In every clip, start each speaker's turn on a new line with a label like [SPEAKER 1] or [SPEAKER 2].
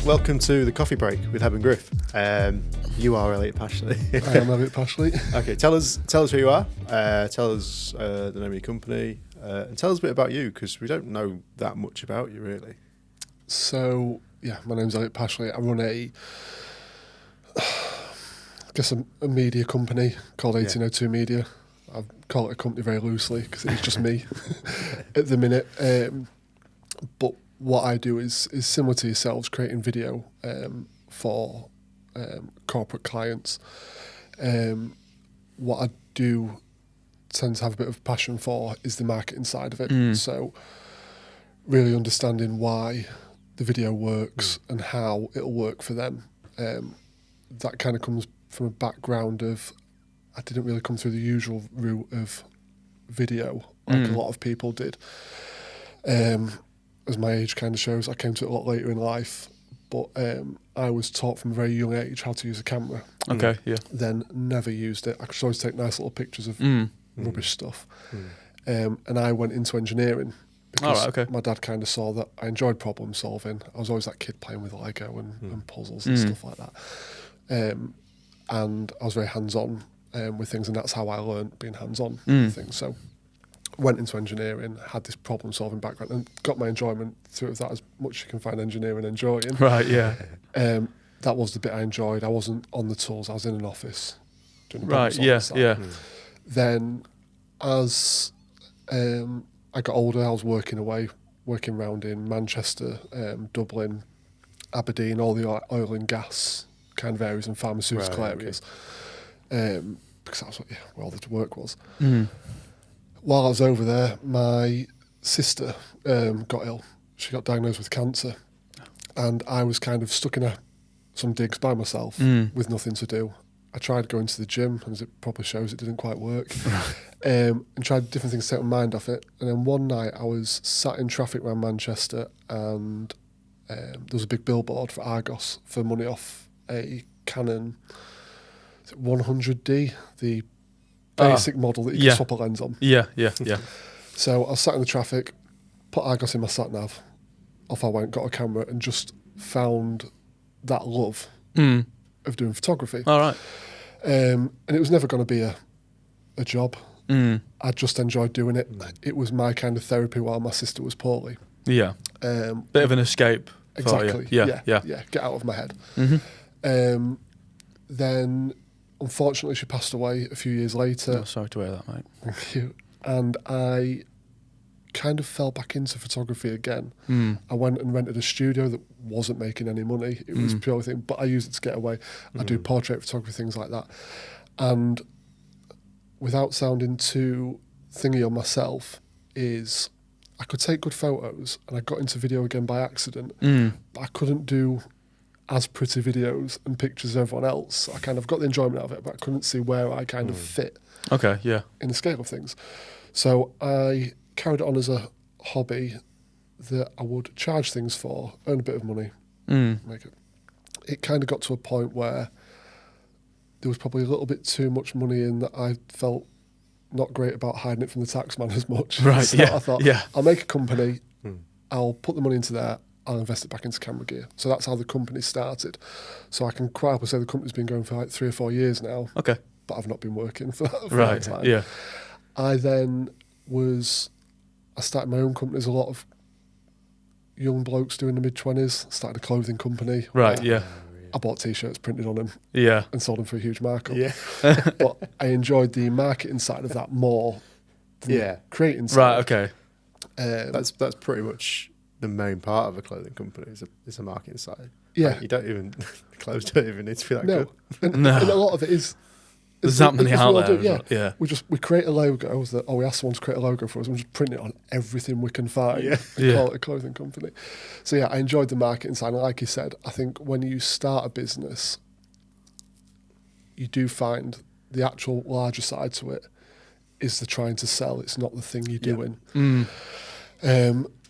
[SPEAKER 1] welcome to the coffee break with Hebb&Griff. You are Elliot Pashely.
[SPEAKER 2] I am Elliot Pashely.
[SPEAKER 1] Okay, tell us who you are. Tell us the name of your company, and tell us a bit about you, because we don't know that much about you really.
[SPEAKER 2] So yeah, my name's Elliot Pashely. I run a media company called 1802 Media. I call it a company very loosely because it's just me at the minute. But what I do is similar to yourselves, creating video for corporate clients. What I do tend to have a bit of passion for is the marketing side of it. So really understanding why the video works and how it'll work for them. That kind of comes from a background of, I didn't really come through the usual route of video like a lot of people did. As my age kind of shows, I came to it a lot later in life, but I was taught from a very young age how to use a camera.
[SPEAKER 3] Okay, yeah.
[SPEAKER 2] Then never used it. I could always take nice little pictures of rubbish stuff. And I went into engineering because my dad kind of saw that I enjoyed problem solving. I was always that kid playing with Lego and puzzles and stuff like that. And I was very hands-on with things, and that's how I learned being hands-on with things. So went into engineering, had this problem-solving background, and got my enjoyment through that as much as you can find engineering enjoying.
[SPEAKER 3] Right, yeah.
[SPEAKER 2] That was the bit I enjoyed. I wasn't on the tools. I was in an office doing a
[SPEAKER 3] Right, yeah, yeah.
[SPEAKER 2] Then as I got older, I was working around in Manchester, Dublin, Aberdeen, all the oil and gas kind of areas and pharmaceutical areas. Because that's where all the work was. While I was over there, my sister got ill. She got diagnosed with cancer. And I was kind of stuck in some digs by myself with nothing to do. I tried going to the gym, and as it probably shows, it didn't quite work. And tried different things to take my mind off it. And then one night I was sat in traffic around Manchester, and there was a big billboard for Argos for money off a Canon 100D, the basic model that you can swap a lens on.
[SPEAKER 3] Yeah.
[SPEAKER 2] So I was sat in the traffic, put Argos in my sat-nav, off I went, got a camera, and just found that love of doing photography.
[SPEAKER 3] All right.
[SPEAKER 2] And it was never going to be a job. I just enjoyed doing it. It was my kind of therapy while my sister was poorly.
[SPEAKER 3] Yeah. Bit of an escape.
[SPEAKER 2] Exactly.
[SPEAKER 3] Yeah.
[SPEAKER 2] Get out of my head. Then, unfortunately, she passed away a few years later.
[SPEAKER 3] Oh, sorry to hear that, mate.
[SPEAKER 2] Thank you. And I kind of fell back into photography again. I went and rented a studio that wasn't making any money. It was purely thing, but I used it to get away. I do portrait photography, things like that. And without sounding too thingy on myself, is I could take good photos, and I got into video again by accident, but I couldn't do as pretty videos and pictures as everyone else. I kind of got the enjoyment out of it, but I couldn't see where I kind of fit in the scale of things. So I carried it on as a hobby that I would charge things for, earn a bit of money, make it. It kind of got to a point where there was probably a little bit too much money in that I felt not great about hiding it from the tax man as much.
[SPEAKER 3] Right,
[SPEAKER 2] So I thought, I'll make a company, I'll put the money into there, I'll invest it back into camera gear. So that's how the company started. So I can quite happily say the company's been going for like 3 or 4 years now.
[SPEAKER 3] Okay.
[SPEAKER 2] But I've not been working for that time.
[SPEAKER 3] Yeah.
[SPEAKER 2] I then I started my own company. There's a lot of young blokes doing the mid-20s. Started a clothing company.
[SPEAKER 3] Right, yeah.
[SPEAKER 2] I bought T-shirts printed on them.
[SPEAKER 3] Yeah.
[SPEAKER 2] And sold them for a huge markup.
[SPEAKER 1] Yeah.
[SPEAKER 2] But I enjoyed the marketing side of that more than the creating side.
[SPEAKER 3] Right, okay.
[SPEAKER 1] That's pretty much the main part of a clothing company is a marketing side.
[SPEAKER 2] Yeah.
[SPEAKER 1] Like, you don't even the clothes don't even need to be that good.
[SPEAKER 2] And a lot of it is.
[SPEAKER 3] There's that many out there.
[SPEAKER 2] Yeah. We create a logo that we ask someone to create a logo for us, and we just print it on everything we can find.
[SPEAKER 1] Yeah.
[SPEAKER 2] And call it a clothing company. So yeah, I enjoyed the marketing side. And like you said, I think when you start a business, you do find the actual larger side to it is the trying to sell. It's not the thing you're doing.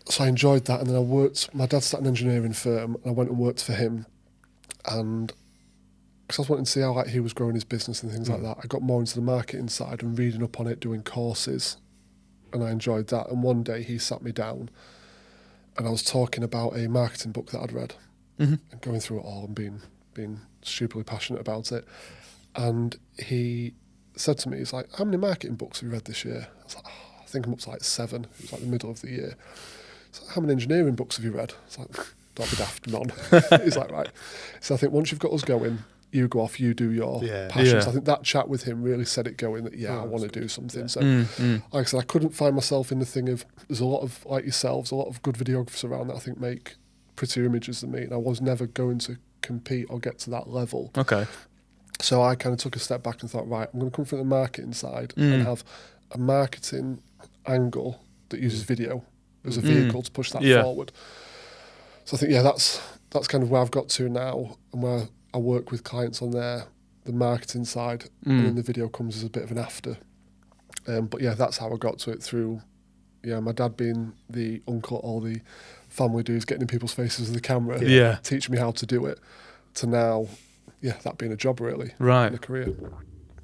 [SPEAKER 2] So I enjoyed that, and then my dad started an engineering firm, and I went and worked for him, and because I was wanting to see how he was growing his business and things like that, I got more into the marketing side and reading up on it, doing courses, and I enjoyed that. And one day he sat me down, and I was talking about a marketing book that I'd read, and going through it all and being stupidly passionate about it. And he said to me, he's like, how many marketing books have you read this year? I was like, oh, I think I'm up to like 7. It was like the middle of the year. He's like, how many engineering books have you read? I was like, don't be daft, none. He's like, right. So I think once you've got us going, you go off, you do your passions.
[SPEAKER 3] Yeah.
[SPEAKER 2] I think that chat with him really set it going that, I want to do something.
[SPEAKER 1] Yeah.
[SPEAKER 2] So like I said, I couldn't find myself in the thing of, there's a lot of, like yourselves, a lot of good videographers around that I think make prettier images than me. And I was never going to compete or get to that level.
[SPEAKER 3] Okay.
[SPEAKER 2] So I kind of took a step back and thought, right, I'm going to come from the marketing side and have a marketing angle that uses video as a vehicle to push that forward. So I think, that's kind of where I've got to now, and where I work with clients on the marketing side, and then the video comes as a bit of an after. But that's how I got to it through, my dad being the uncle, all the family dudes, getting in people's faces with the camera, teaching me how to do it, to now, that being a job really,
[SPEAKER 3] right,
[SPEAKER 2] in a career.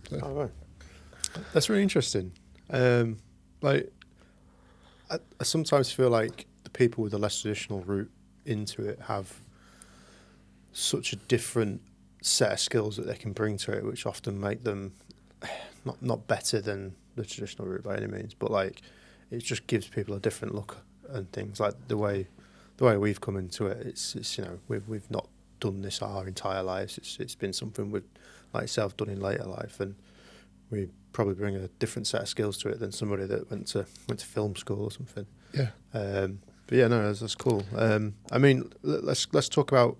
[SPEAKER 2] So.
[SPEAKER 1] Oh, right. That's really interesting. Like, I sometimes feel like the people with the less traditional route into it have such a different set of skills that they can bring to it, which often make them not better than the traditional route by any means, but like it just gives people a different look and things. Like the way we've come into it, it's we've not done this our entire lives. It's been something we've, like yourself, done in later life, and we probably bring a different set of skills to it than somebody that went to film school or something.
[SPEAKER 2] Yeah.
[SPEAKER 1] But yeah, no, that's cool. I mean, let's talk about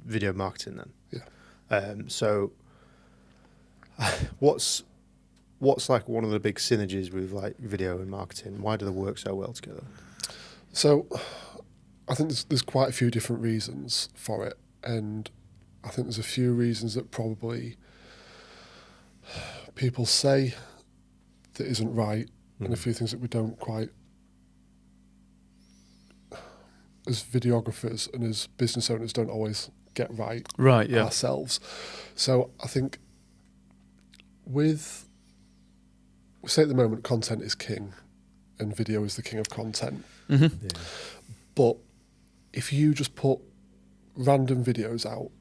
[SPEAKER 1] video marketing then.
[SPEAKER 2] Yeah.
[SPEAKER 1] So, what's like one of the big synergies with like video and marketing? Why do they work so well together?
[SPEAKER 2] So, I think there's quite a few different reasons for it, and I think there's a few reasons that probably people say that isn't right, and a few things that we don't quite, as videographers and as business owners, don't always get right ourselves. So I think we say at the moment content is king and video is the king of content.
[SPEAKER 1] Yeah.
[SPEAKER 2] But if you just put random videos out,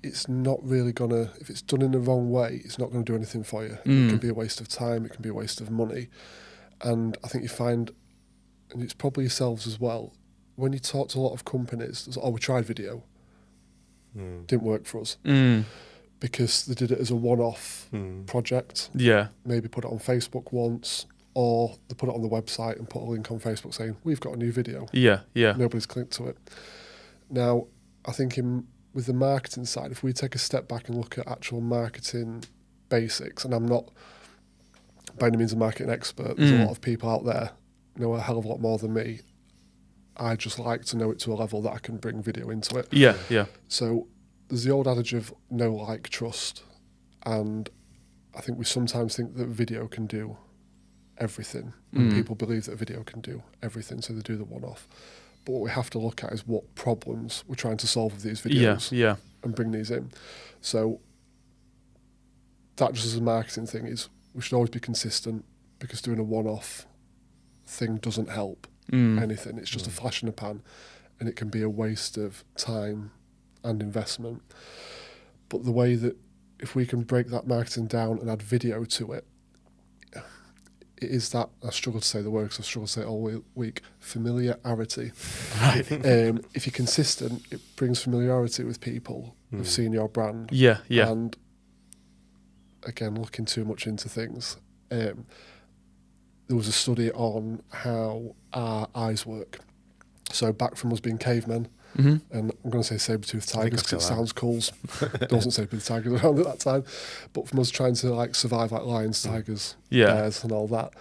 [SPEAKER 2] it's not really gonna, if it's done in the wrong way, it's not gonna do anything for you. It can be a waste of time, it can be a waste of money. And I think you find, and it's probably yourselves as well, when you talk to a lot of companies, there's, we tried video, didn't work for us. Because they did it as a one-off project.
[SPEAKER 3] Yeah.
[SPEAKER 2] Maybe put it on Facebook once, or they put it on the website and put a link on Facebook saying, we've got a new video.
[SPEAKER 3] Yeah, yeah.
[SPEAKER 2] Nobody's clicked to it. Now, I think with the marketing side, if we take a step back and look at actual marketing basics, and I'm not by any means a marketing expert, there's a lot of people out there know a hell of a lot more than me. I just like to know it to a level that I can bring video into it.
[SPEAKER 3] Yeah, yeah.
[SPEAKER 2] So there's the old adage of know, like, trust. And I think we sometimes think that video can do everything. And people believe that video can do everything, so they do the one-off. But what we have to look at is what problems we're trying to solve with these videos and bring these in. So that just as a marketing thing is we should always be consistent, because doing a one-off thing doesn't help anything. It's just a flash in the pan, and it can be a waste of time and investment. But the way that if we can break that marketing down and add video to it, it is that, I struggle to say the word because I struggle to say it all week, familiarity.
[SPEAKER 3] Right.
[SPEAKER 2] If you're consistent, it brings familiarity with people of seeing your brand.
[SPEAKER 3] Yeah, yeah.
[SPEAKER 2] And again, looking too much into things, there was a study on how our eyes work. So back from us being cavemen, and I'm going to say saber-toothed tigers because it sounds cool. There wasn't saber-toothed tigers around at that time. But from us trying to like survive like lions, tigers, bears and all that,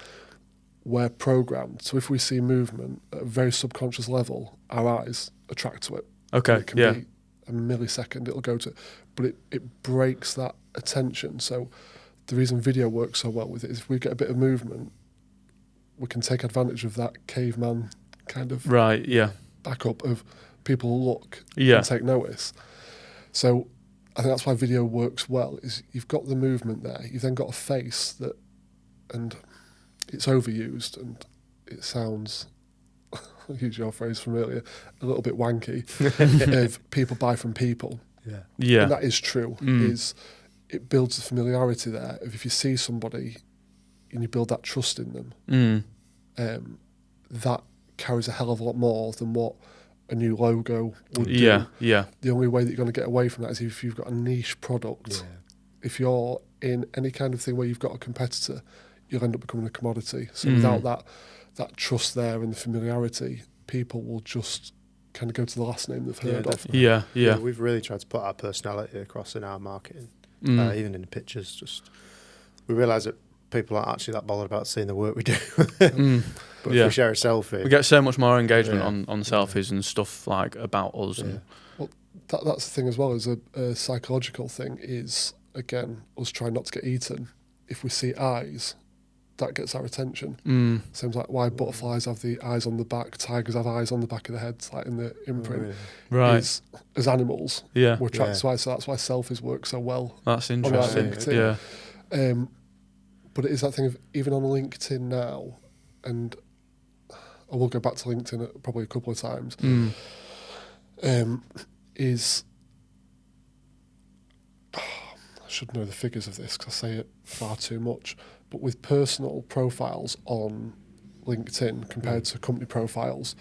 [SPEAKER 2] we're programmed. So if we see movement at a very subconscious level, our eyes attract to it.
[SPEAKER 3] Okay,
[SPEAKER 2] And it can be a millisecond, it'll go to it. But it breaks that attention. So the reason video works so well with it is if we get a bit of movement, we can take advantage of that caveman kind of backup of people look and take notice. So I think that's why video works well, is you've got the movement there, you've then got a face that, and it's overused and it sounds I'll use your phrase from earlier, a little bit wanky, of people buy from people.
[SPEAKER 3] Yeah.
[SPEAKER 2] And that is true. Is it builds the familiarity there of if you see somebody and you build that trust in them, that carries a hell of a lot more than what a new logo would do.
[SPEAKER 3] Yeah.
[SPEAKER 2] The only way that you're going to get away from that is if you've got a niche product.
[SPEAKER 1] Yeah.
[SPEAKER 2] If you're in any kind of thing where you've got a competitor, you'll end up becoming a commodity. So without that trust there and the familiarity, people will just kind of go to the last name they've heard of.
[SPEAKER 1] Definitely.
[SPEAKER 3] Yeah.
[SPEAKER 1] We've really tried to put our personality across in our marketing, even in the pictures. Just we realise that people aren't actually that bothered about seeing the work we do. But if we share a selfie,
[SPEAKER 3] we get so much more engagement on selfies and stuff like about us. And
[SPEAKER 2] well, that's the thing as well, as a psychological thing is, again, us trying not to get eaten. If we see eyes, that gets our attention. Seems like why butterflies have the eyes on the back, tigers have eyes on the back of the head, like in the imprint.
[SPEAKER 3] Right.
[SPEAKER 2] Is, as animals,
[SPEAKER 3] Yeah.
[SPEAKER 2] we're attracted to eyes, so that's why selfies work so well.
[SPEAKER 3] That's interesting. Yeah.
[SPEAKER 2] But it is that thing of, even on LinkedIn now, and I will go back to LinkedIn probably a couple of times, is, I should know the figures of this because I say it far too much, but with personal profiles on LinkedIn compared to company profiles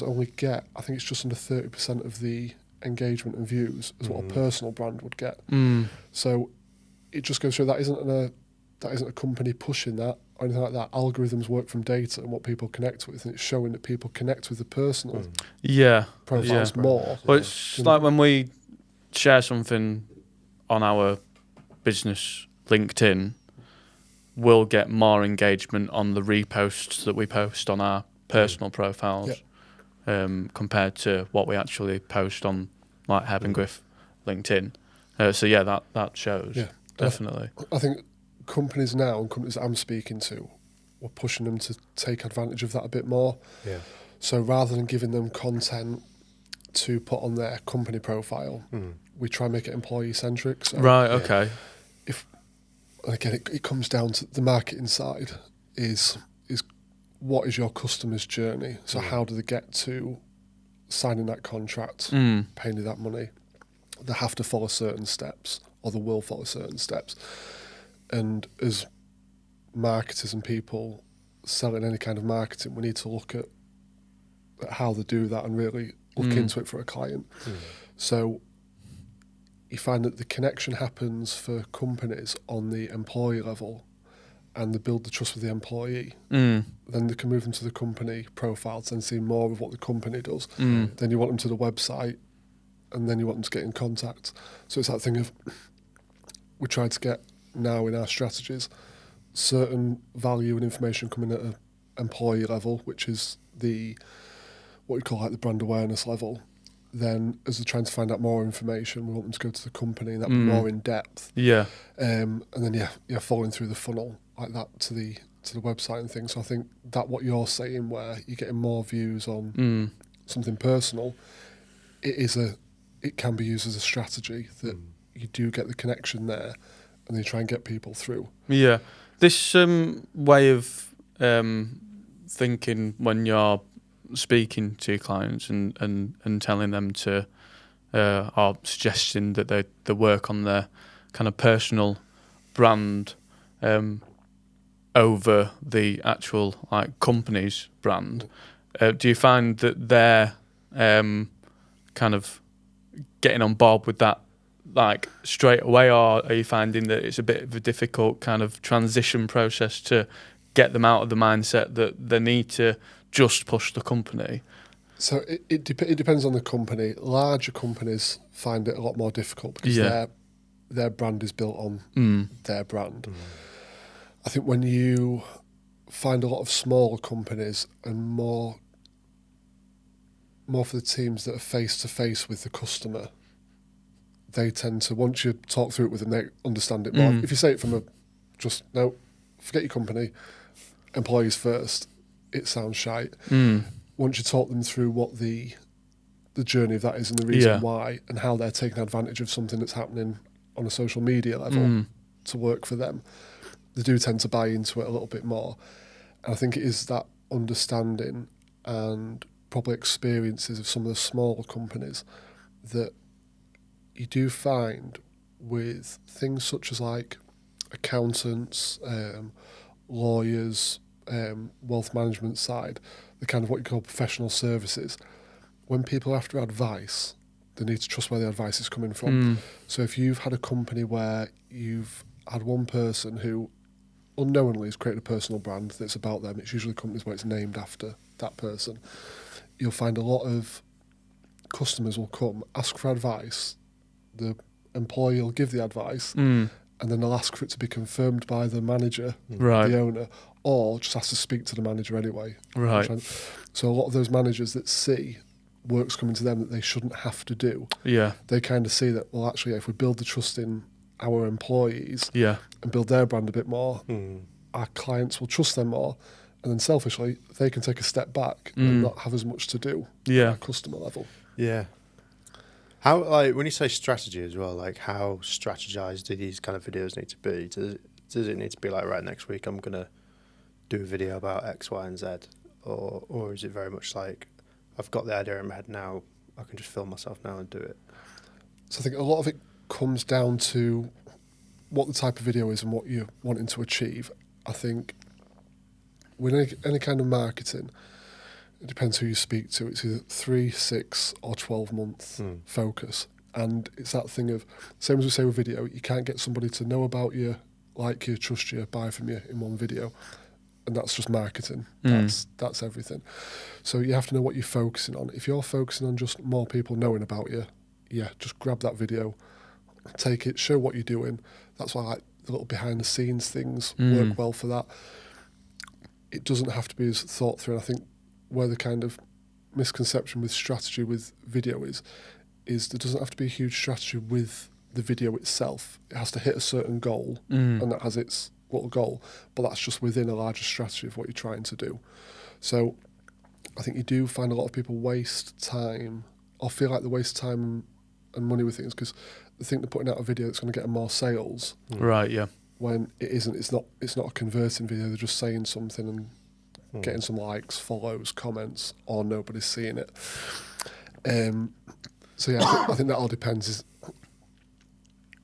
[SPEAKER 2] only get, I think it's just under 30% of the engagement and views as what a personal brand would get. So it just goes through, that isn't a company pushing that or anything like that. Algorithms work from data and what people connect with, and it's showing that people connect with the personal profiles more.
[SPEAKER 3] Well, it's like when we share something on our business LinkedIn, we'll get more engagement on the reposts that we post on our personal profiles compared to what we actually post on like Hebb&Griff LinkedIn. So that shows. Yeah, definitely.
[SPEAKER 2] I think companies now and companies that I'm speaking to, we're pushing them to take advantage of that a bit more. Yeah. So rather than giving them content to put on their company profile, we try and make it employee centric. So
[SPEAKER 3] right. Okay.
[SPEAKER 2] Again, it comes down to the marketing side. Is what is your customer's journey? So how do they get to signing that contract, paying you that money? They have to follow certain steps, or they will follow certain steps. And as marketers and people selling any kind of marketing, we need to look at how they do that and really look into it for a client. So you find that the connection happens for companies on the employee level, and they build the trust with the employee. Then they can move them to the company profiles and see more of what the company does. Then you want them to the website, and then you want them to get in contact. So it's that thing of, we try to get now in our strategies certain value and information coming at an employee level, which is what we call like the brand awareness level. Then as they're trying to find out more information, we want them to go to the company and that be more in depth. Yeah. And then following through the funnel like that to the website and things. So I think that what you're saying, where you're getting more views on something personal, it can be used as a strategy that you do get the connection there, and then you try and get people through. Yeah,
[SPEAKER 3] this way of thinking when you're speaking to clients and telling them to or suggesting that they work on their kind of personal brand over the actual like company's brand. Do you find that they're kind of getting on board with that like straight away, or are you finding that it's a bit of a difficult kind of transition process to get them out of the mindset that they need to just push the company?
[SPEAKER 2] So it depends on the company. Larger companies find it a lot more difficult because their brand is built on their brand. I think when you find a lot of smaller companies and more for the teams that are face to face with the customer, they tend to, once you talk through it with them, they understand it more. If you say it from forget your company, employees first, it sounds shite. Once you talk them through what the journey of that is and the reason why and how they're taking advantage of something that's happening on a social media level to work for them, they do tend to buy into it a little bit more. And I think it is that understanding and probably experiences of some of the smaller companies that you do find with things such as like accountants, lawyers, wealth management side, the kind of what you call professional services. When people are after advice, they need to trust where the advice is coming from. So if you've had a company where you've had one person who unknowingly has created a personal brand that's about them, it's usually companies where it's named after that person, you'll find a lot of customers will come, ask for advice, the employee will give the advice, and then they'll ask for it to be confirmed by the manager, the owner, or just ask to speak to the manager anyway.
[SPEAKER 3] Right.
[SPEAKER 2] So a lot of those managers that see work's coming to them that they shouldn't have to do, they kind of see that, well, actually, if we build the trust in our employees and build their brand a bit more, our clients will trust them more, and then selfishly, they can take a step back and not have as much to do at a customer level.
[SPEAKER 1] Yeah. How, like, when you say strategy as well, like, how strategized do these kind of videos need to be? Does it need to be like, right, next week I'm going to do a video about X, Y, and Z? Or is it very much like, I've got the idea in my head now, I can just film myself now and do it?
[SPEAKER 2] So I think a lot of it comes down to what the type of video is and what you're wanting to achieve. I think with any kind of marketing, it depends who you speak to. It's either 3, 6 or 12 month focus. And it's that thing of, same as we say with video, you can't get somebody to know about you, like you, trust you, buy from you in one video. And that's just marketing. That's everything. So you have to know what you're focusing on. If you're focusing on just more people knowing about you, just grab that video, take it, show what you're doing. That's why like the little behind the scenes things work well for that. It doesn't have to be as thought through. And I think where the kind of misconception with strategy with video is there doesn't have to be a huge strategy with the video itself. It has to hit a certain goal, and that has its little goal, but that's just within a larger strategy of what you're trying to do. So I think you do find a lot of people waste time or feel like they waste time and money with things because they think they're putting out a video that's going to get them more sales.
[SPEAKER 3] Right, yeah.
[SPEAKER 2] When it isn't. It's not a converting video. They're just saying something and getting some likes, follows, comments, or nobody's seeing it. So yeah, I think that all depends.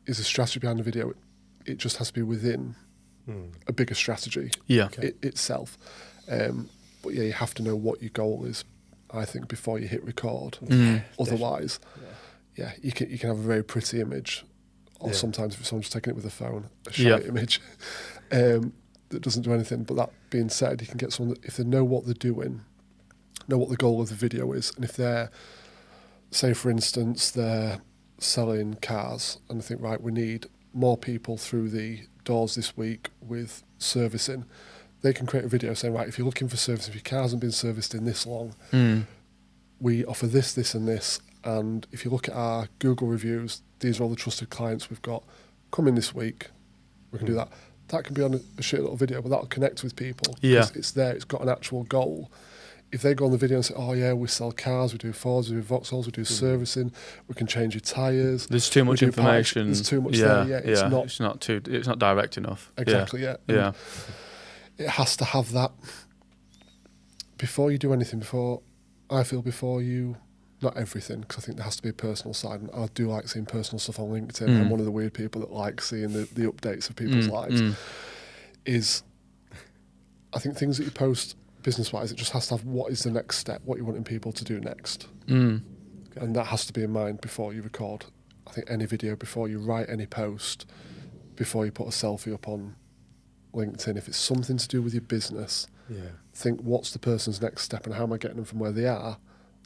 [SPEAKER 2] Is a strategy behind the video? It just has to be within a bigger strategy itself. But yeah, you have to know what your goal is, I think, before you hit record. Otherwise, you can have a very pretty image, or sometimes if someone's taking it with a phone, a shite image that doesn't do anything. But that being said, you can get someone that, if they know what they're doing, know what the goal of the video is, and if they're, say for instance, they're selling cars, and they think, right, we need more people through the doors this week with servicing, they can create a video saying, right, if you're looking for service, if your car hasn't been serviced in this long, we offer this, this and this, and if you look at our Google reviews, these are all the trusted clients we've got. Come in this week, we can do that. That can be on a shit little video, but that'll connect with people. Because it's there, it's got an actual goal. If they go on the video and say, oh yeah, we sell cars, we do Fords, we do Vauxhalls, we do servicing, we can change your tyres.
[SPEAKER 3] There's too much information.
[SPEAKER 2] There's too much there. Yeah,
[SPEAKER 3] it's not direct enough.
[SPEAKER 2] Exactly, yeah. It has to have that before you do anything, before you, not everything, because I think there has to be a personal side, and I do like seeing personal stuff on LinkedIn. I'm one of the weird people that like seeing the updates of people's lives. Is, I think things that you post business-wise, it just has to have what is the next step, what you're wanting people to do next. And that has to be in mind before you record, I think, any video, before you write any post, before you put a selfie up on LinkedIn. If it's something to do with your business, think what's the person's next step and how am I getting them from where they are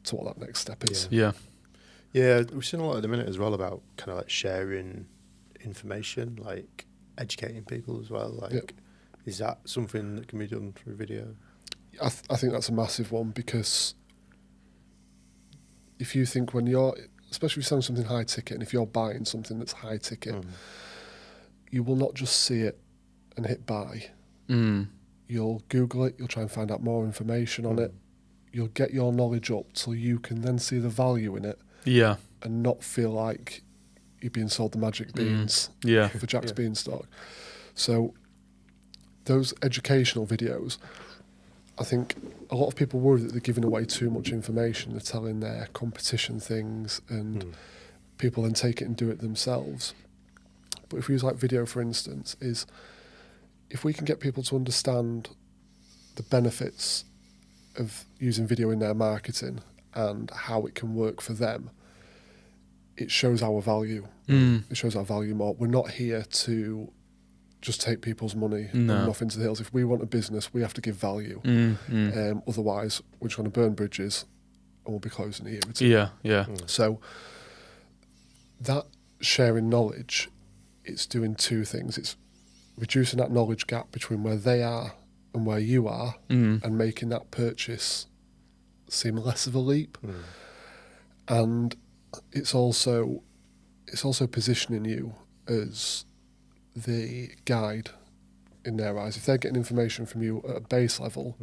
[SPEAKER 2] to what that next step is.
[SPEAKER 1] Yeah, we've seen a lot at the minute as well about kind of like sharing information, like educating people as well. Like, is that something that can be done through video?
[SPEAKER 2] I think that's a massive one, because if you think when you're, especially if you're selling something high ticket, and if you're buying something that's high ticket, you will not just see it and hit buy. You'll Google it, you'll try and find out more information on it. You'll get your knowledge up till you can then see the value in it. And not feel like you're being sold the magic beans for Jack's Beanstalk. So those educational videos, I think a lot of people worry that they're giving away too much information. They're telling their competition things, and people then take it and do it themselves. But if we use like video, for instance, is if we can get people to understand the benefits of using video in their marketing and how it can work for them, it shows our value. It shows our value more. We're not here to just take people's money and off into the hills. If we want a business, we have to give value. Otherwise, we're just going to burn bridges and we'll be closing the year or two.
[SPEAKER 3] Yeah.
[SPEAKER 2] So that sharing knowledge, it's doing two things. It's reducing that knowledge gap between where they are and where you are, and making that purchase seem less of a leap. And it's also positioning you as the guide in their eyes. If they're getting information from you at a base level,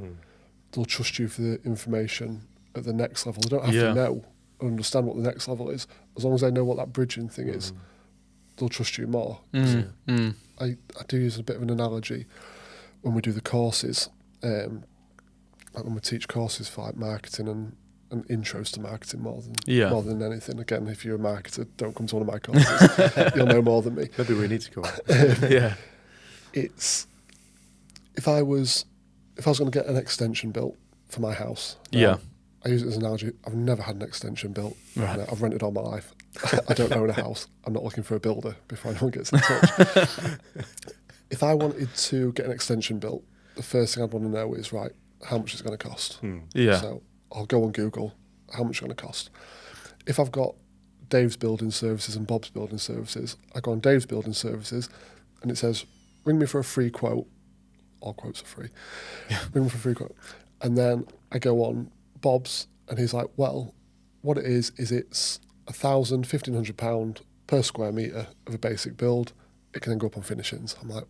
[SPEAKER 2] they'll trust you for the information at the next level. They don't have to know or understand what the next level is. As long as they know what that bridging thing is, they'll trust you more. I do use a bit of an analogy when we do the courses, like when we teach courses for like marketing and intros to marketing more than anything. Again, if you're a marketer, don't come to one of my courses. You'll know more than me.
[SPEAKER 1] Maybe we need to go.
[SPEAKER 2] It's if I was going to get an extension built for my house. I use it as an analogy. I've never had an extension built.
[SPEAKER 3] Right.
[SPEAKER 2] I've rented all my life. I don't own a house. I'm not looking for a builder before anyone gets in touch. If I wanted to get an extension built, the first thing I'd want to know is, right, how much it's going to cost. So I'll go on Google, how much it's going to cost. If I've got Dave's Building Services and Bob's Building Services, I go on Dave's Building Services and it says, ring me for a free quote. All quotes are free. Ring me for a free quote. And then I go on Bob's and he's like, well, what it is it's £1,000, £1,500 per square metre of a basic build. It can then go up on finishings. I'm like,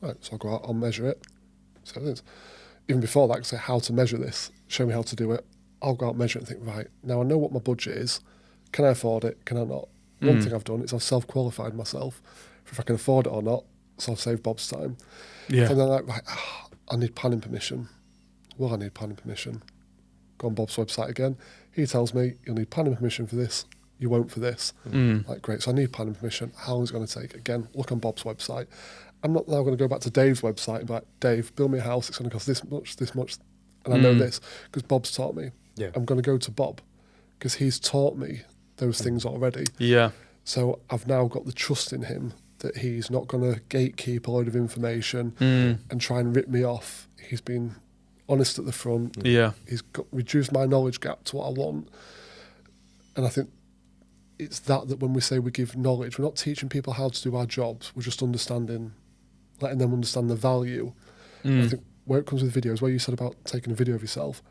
[SPEAKER 2] right, so I'll go out, I'll measure it. So it is. Even before that, I say how to measure this, show me how to do it. I'll go out and measure it and think, right, now I know what my budget is. Can I afford it? Can I not? One thing I've done is I've self-qualified myself for if I can afford it or not, so I've saved Bob's time. And then I'm like, right, I need planning permission. Well, I need planning permission. Go on Bob's website again. He tells me, you'll need planning permission for this. You won't for this. Like, great, so I need planning permission. How long is it going to take? Again, look on Bob's website. I'm not now going to go back to Dave's website and be like, Dave, build me a house. It's going to cost this much. And I know this because Bob's taught me. I'm going to go to Bob because he's taught me those things already. So I've now got the trust in him that he's not going to gatekeep a load of information and try and rip me off. He's been honest at the front. He's reduced my knowledge gap to what I want. And I think it's that when we say we give knowledge, we're not teaching people how to do our jobs. We're just letting them understand the value. I think where it comes with videos, where you said about taking a video of yourself,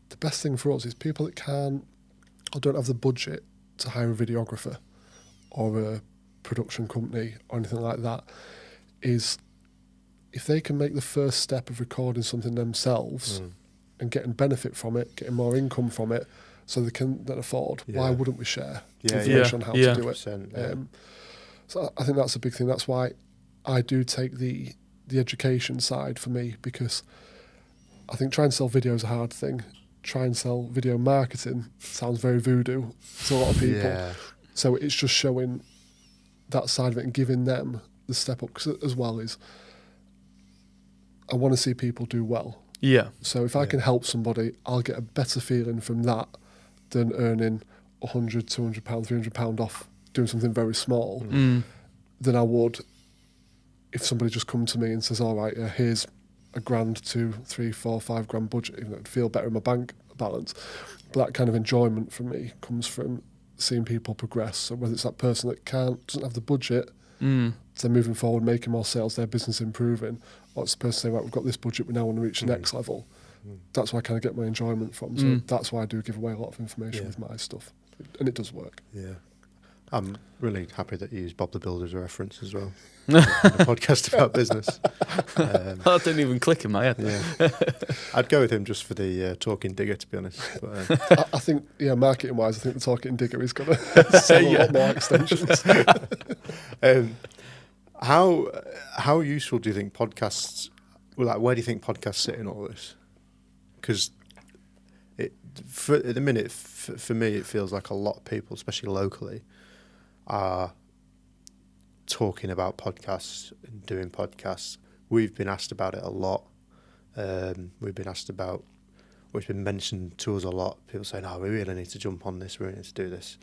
[SPEAKER 2] the best thing for us is people that can't or don't have the budget to hire a videographer or a production company or anything like that, is if they can make the first step of recording something themselves and getting benefit from it, getting more income from it, so they can then afford, why wouldn't we share information on how to do it? So I think that's a big thing. That's why I do take the education side for me, because I think trying to sell video is a hard thing. Try and sell video marketing sounds very voodoo to a lot of people. So it's just showing that side of it and giving them the step up, because as well is I want to see people do well. So if I can help somebody, I'll get a better feeling from that than earning £100, £200, £300 off doing something very small than I would if somebody just come to me and says, all right, here's £1,000, £2,000, £3,000, £4,000, £5,000 budget, even though it'd feel better in my bank balance. But that kind of enjoyment for me comes from seeing people progress. So whether it's that person that doesn't have the budget, so moving forward, making more sales, their business improving, or it's the person saying, right, we've got this budget, we now want to reach the next level. That's where I kind of get my enjoyment from. So that's why I do give away a lot of information with my stuff. And it does work.
[SPEAKER 1] I'm really happy that you use Bob the Builder as a reference as well. A podcast about business.
[SPEAKER 3] That didn't even click in my head.
[SPEAKER 1] I'd go with him just for the talking digger, to be honest. But,
[SPEAKER 2] I think, marketing wise, I think the talking digger is going to sell a lot more extensions.
[SPEAKER 1] How useful do you think podcasts? Well, like, where do you think podcasts sit in all this? because at the minute, for me, it feels like a lot of people, especially locally, are talking about podcasts and doing podcasts. We've been asked about it a lot. We've been asked about, or it's been mentioned to us a lot. People saying, "Oh, we really need to jump on this. We really need to do this."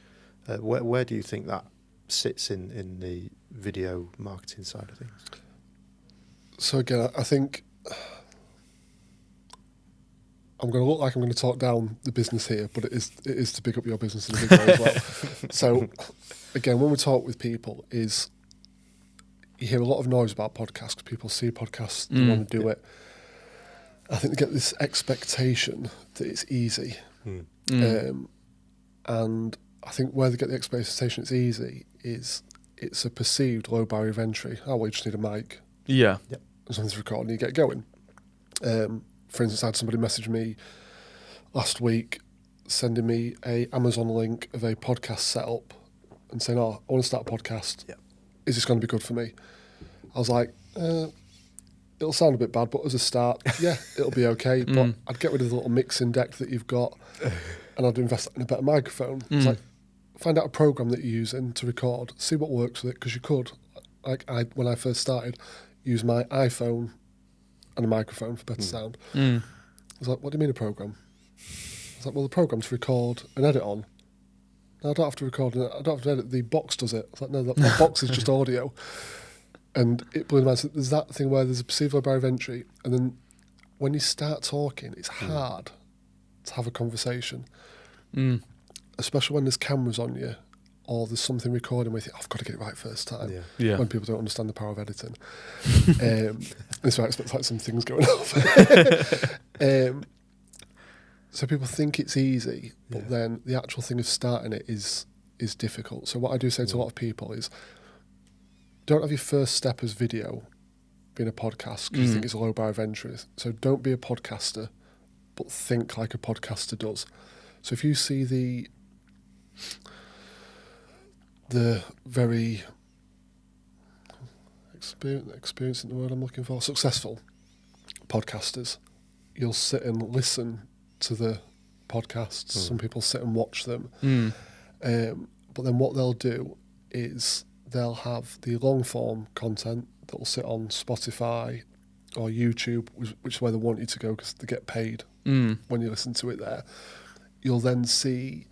[SPEAKER 1] Where do you think that sits in the video marketing side of things?
[SPEAKER 2] So again, I think I'm going to look like I'm going to talk down the business here, but it is to pick up your business in a big way as well. So again, when we talk with people, is you hear a lot of noise about podcasts because people see podcasts, they want to do it. I think they get this expectation that it's easy. And I think where they get the expectation it's easy is it's a perceived low barrier of entry. Oh, well, you just need a mic.
[SPEAKER 3] Yeah.
[SPEAKER 2] And something to record and you get going. For instance, I had somebody message me last week sending me a Amazon link of a podcast setup and saying, "Oh, I want to start a podcast.
[SPEAKER 1] Yeah.
[SPEAKER 2] Is this going to be good for me?" I was like, it'll sound a bit bad, but as a start, yeah, it'll be okay. But I'd get rid of the little mixing deck that you've got and I'd invest in a better microphone. It's like, find out a program that you're using to record, see what works with it, because you could, like when I first started, use my iPhone and a microphone for better sound. I was like, "What do you mean a program?" I was like, "Well, the program to record and edit on." "No, I don't have to record, I don't have to edit, the box does it." I was like, "No, the box is just audio." And it blew my mind. So there's that thing where there's a perceived low barrier of entry, and then when you start talking, it's hard to have a conversation, especially when there's cameras on you or there's something recording where you think, "I've got to get it right first time."
[SPEAKER 3] Yeah.
[SPEAKER 2] When people don't understand the power of editing. That's why I expect like some things going on. So people think it's easy, but then the actual thing of starting it is difficult. So what I do say to a lot of people is, don't have your first step as video being a podcast because you think it's a low barrier of entry. So don't be a podcaster, but think like a podcaster does. So if you see the very experiencing the word I'm looking for, successful podcasters, you'll sit and listen to the podcasts. Some people sit and watch them. But then what they'll do is they'll have the long form content that will sit on Spotify or YouTube, which is where they want you to go because they get paid when you listen to it there. You'll then see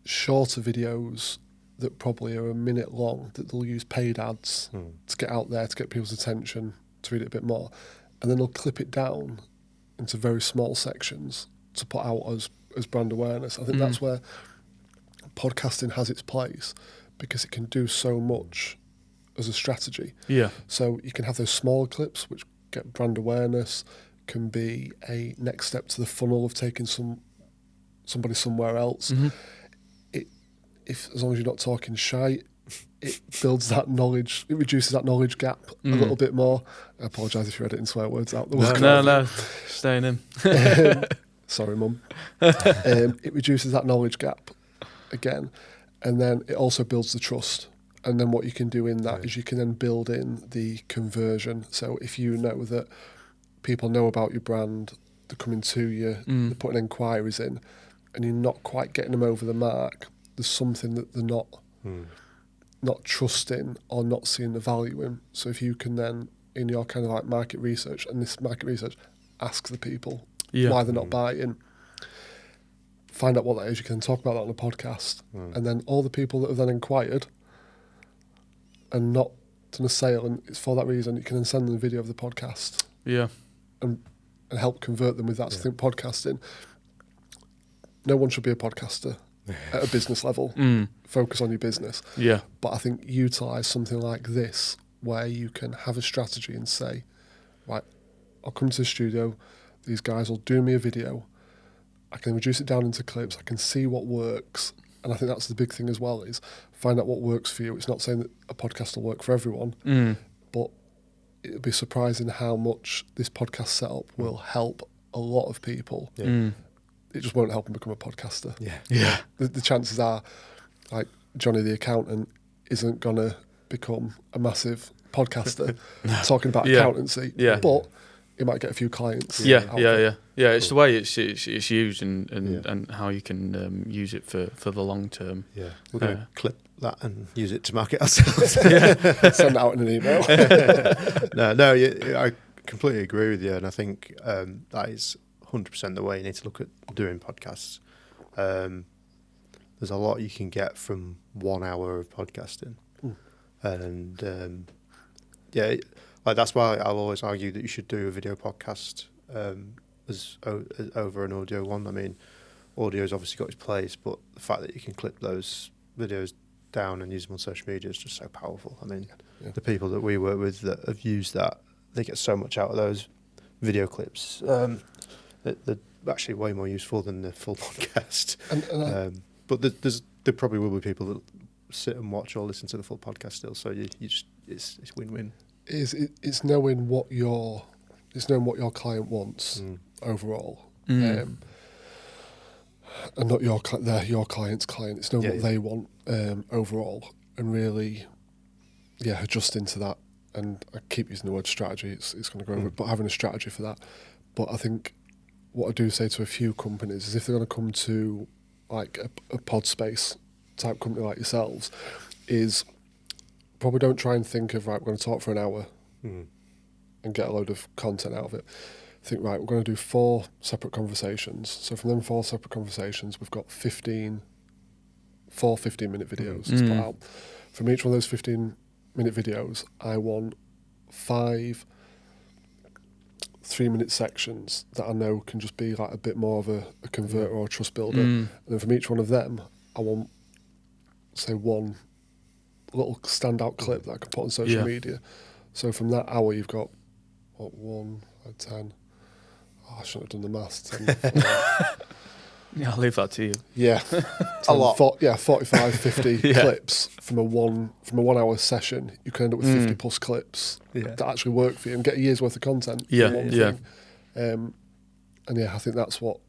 [SPEAKER 2] shorter videos that probably are a minute long that they'll use paid ads to get out there, to get people's attention, to read it a bit more. And then they'll clip it down into very small sections to put out as brand awareness. I think that's where podcasting has its place, because it can do so much as a strategy.
[SPEAKER 3] Yeah.
[SPEAKER 2] So you can have those smaller clips which get brand awareness, can be a next step to the funnel of taking somebody somewhere else. If as long as you're not talking shite, it builds that knowledge, it reduces that knowledge gap a little bit more. I apologise if you're editing swear words out.
[SPEAKER 3] No, staying in.
[SPEAKER 2] Sorry, Mum. It reduces that knowledge gap again. And then it also builds the trust. And then what you can do in that is you can then build in the conversion. So if you know that people know about your brand, they're coming to you, they're putting inquiries in, and you're not quite getting them over the mark, there's something that they're not trusting or not seeing the value in. So if you can then, in your kind of like market research, and this market research, ask the people why they're not buying, find out what that is, you can talk about that on a podcast. And then all the people that have then inquired and not done a sale, and it's for that reason, you can then send them a video of the podcast.
[SPEAKER 3] Yeah.
[SPEAKER 2] And help convert them with that. So I think podcasting, no one should be a podcaster at a business level. Focus on your business.
[SPEAKER 3] Yeah.
[SPEAKER 2] But I think utilise something like this where you can have a strategy and say, right, I'll come to the studio, these guys will do me a video, I can reduce it down into clips, I can see what works. And I think that's the big thing as well, is find out what works for you. It's not saying that a podcast will work for everyone, but it'll be surprising how much this podcast setup will help a lot of people. It just won't help them become a podcaster. The chances are, like, Johnny the accountant isn't going to become a massive podcaster talking about accountancy. But he might get a few clients.
[SPEAKER 3] Yeah.
[SPEAKER 2] out of it.
[SPEAKER 3] It's the way it's used and how you can use it for the long term.
[SPEAKER 1] Yeah, we're going to clip that and use it to market ourselves.
[SPEAKER 2] Send it out in an email.
[SPEAKER 1] No, I completely agree with you, and I think that is 100% the way you need to look at doing podcasts. There's a lot you can get from 1 hour of podcasting, and like that's why I'll always argue that you should do a video podcast as over an audio one. I mean, audio's obviously got its place, but the fact that you can clip those videos down and use them on social media is just so powerful. I mean, the people that we work with that have used that, they get so much out of those video clips. They're actually way more useful than the full podcast. But there probably will be people that sit and watch or listen to the full podcast still. So you just it's win-win.
[SPEAKER 2] It's knowing what your client wants overall, and not your client's client. It's knowing what they want overall, and really, adjusting to that. And I keep using the word strategy. It's going to go over it, but having a strategy for that. But I think what I do say to a few companies is if they're going to come to like a pod space type company like yourselves, is probably don't try and think of, right, we're going to talk for an hour and get a load of content out of it. Think, right, we're going to do 4 separate conversations. So from them 4 separate conversations, we've got 4 15-minute videos to put out. From each one of those 15-minute videos, I want 5 3-minute sections that I know can just be like a bit more of a converter or a trust builder. And then from each one of them, I want, say, 1 little standout clip that I can put on social media. So from that hour, you've got, 1, 10. Oh, I shouldn't have done the maths. 10,
[SPEAKER 3] I'll leave that to you.
[SPEAKER 2] Yeah. 10,
[SPEAKER 1] a lot.
[SPEAKER 2] 45, 50 clips from a 1 hour session. You can end up with 50 plus clips that actually work for you and get a year's worth of content. Thing. And I think that's what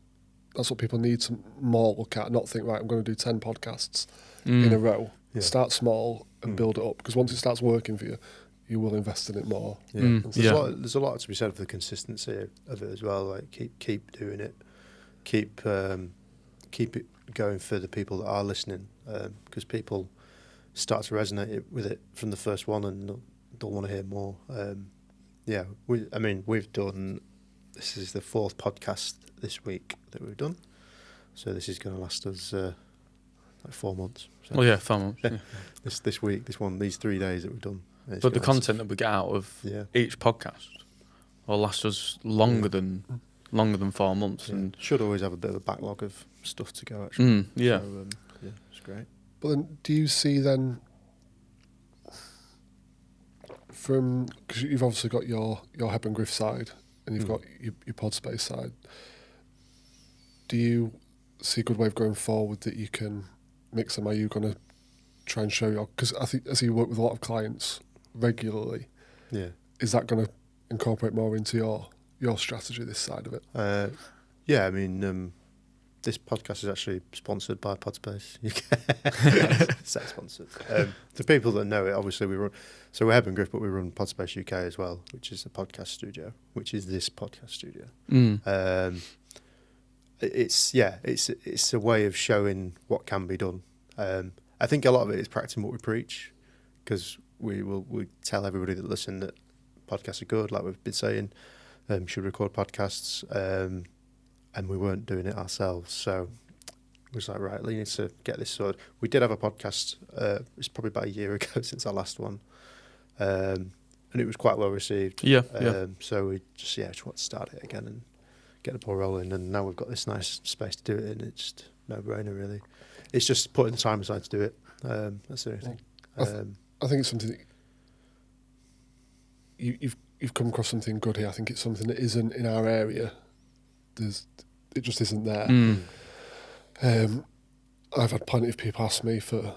[SPEAKER 2] people need to more look at, not think, right, I'm going to do 10 podcasts in a row. Start small and build it up, because once it starts working for you, you will invest in it more.
[SPEAKER 1] There's a lot to be said for the consistency of it as well. Like keep doing it, keep it going for the people that are listening, because people start to resonate with it from the first one and they'll want to hear more. We've done. This is the 4th podcast this week that we've done, so this is going to last us like 4 months. So.
[SPEAKER 3] 4 months. Yeah.
[SPEAKER 1] This week, these 3 days that we've done.
[SPEAKER 3] But the content that we get out of each podcast will last us longer than 4 months, and
[SPEAKER 1] should always have a bit of a backlog of stuff to go. Actually, so, it's great.
[SPEAKER 2] But then, do you see then, because you've obviously got your Hebb&Griff side and you've got your pod space side, do you see a good way of going forward that you can mix them? Are you going to try and show your, because I think as you work with a lot of clients regularly, is that going to incorporate more into your strategy, this side of it?
[SPEAKER 1] I mean, this podcast is actually sponsored by Podspace UK. Set sponsored. The people that know it, obviously we're Hebb&Griff, but we run Podspace UK as well, which is a podcast studio, which is this podcast studio. It's a way of showing what can be done. I think a lot of it is practicing what we preach, because we tell everybody that listen that podcasts are good, like we've been saying, should record podcasts, and we weren't doing it ourselves. So it was like, right, we need to get this sorted. We did have a podcast, it's probably about a year ago since our last one, and it was quite well received. So we just want to start it again and get the ball rolling, and now we've got this nice space to do it in. It's just no-brainer, really. It's just putting the time aside to do it. That's the only thing.
[SPEAKER 2] I think it's something that you've come across something good here. I think it's something that isn't in our area. It just isn't there. I've had plenty of people ask me for